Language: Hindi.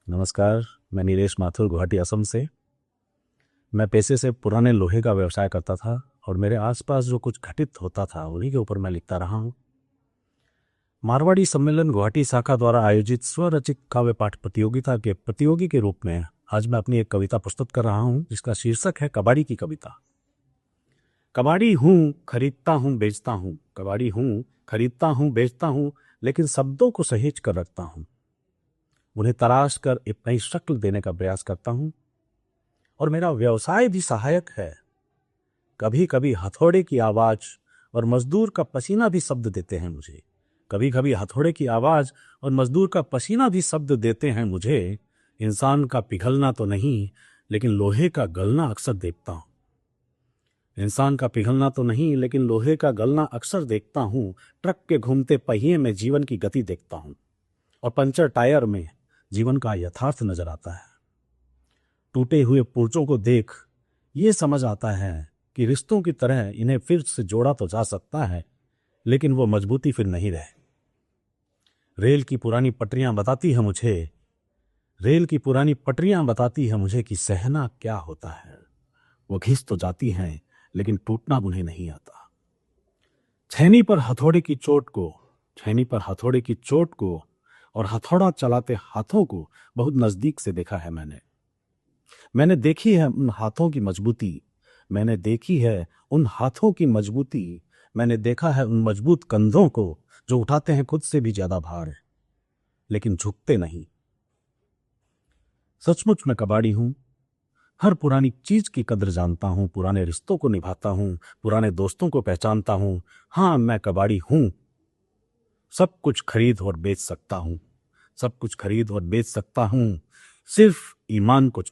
नमस्कार। मैं नीलेश माथुर गुवाहाटी असम से। मैं पेशे से पुराने लोहे का व्यवसाय करता था और मेरे आसपास जो कुछ घटित होता था उन्हीं के ऊपर मैं लिखता रहा हूँ। मारवाड़ी सम्मेलन गुवाहाटी शाखा द्वारा आयोजित स्वरचित काव्य पाठ प्रतियोगिता के प्रतियोगी के रूप में आज मैं अपनी एक कविता प्रस्तुत कर रहा हूँ जिसका शीर्षक है कबाड़ी की कविता। कबाड़ी हूँ, खरीदता हूँ, बेचता हूँ। कबाड़ी हूँ, खरीदता हूँ, बेचता हूँ, लेकिन शब्दों को सहेज कर रखता हूँ। उन्हें तराश कर एक नई शक्ल देने का प्रयास करता हूँ और मेरा व्यवसाय भी सहायक है। कभी कभी हथौड़े की आवाज और मजदूर का पसीना भी शब्द देते हैं मुझे। कभी कभी हथौड़े की आवाज और मजदूर का पसीना भी शब्द देते हैं मुझे। इंसान का पिघलना तो नहीं, लेकिन लोहे का गलना अक्सर देखता हूं। इंसान का पिघलना तो नहीं, लेकिन लोहे का गलना अक्सर देखता हूं। ट्रक के घूमते पहिए में जीवन की गति देखता हूं और पंचर टायर में जीवन का यथार्थ नजर आता है। टूटे हुए पुर्जों को देख ये समझ आता है कि रिश्तों की तरह इन्हें फिर से जोड़ा तो जा सकता है, लेकिन वो मजबूती फिर नहीं रहे। रेल की पुरानी पटरियां बताती है मुझे रेल की पुरानी पटरियां बताती है मुझे कि सहना क्या होता है। वो घिस तो जाती हैं, लेकिन टूटना उन्हें नहीं आता। छैनी पर हथौड़े की चोट को छैनी पर हथौड़े की चोट को और हथौड़ा चलाते हाथों को बहुत नजदीक से देखा है। मैंने देखी है उन हाथों की मजबूती। मैंने देखी है उन हाथों की मजबूती। मैंने देखा है उन मजबूत कंधों को जो उठाते हैं खुद से भी ज्यादा भार, लेकिन झुकते नहीं। सचमुच मैं कबाड़ी हूं। हर पुरानी चीज की कद्र जानता हूं, पुराने रिश्तों को निभाता हूं, पुराने दोस्तों को पहचानता हूं। हाँ, मैं कबाड़ी हूं। सब कुछ खरीद और बेच सकता हूं। सब कुछ खरीद और बेच सकता हूं, सिर्फ ईमान को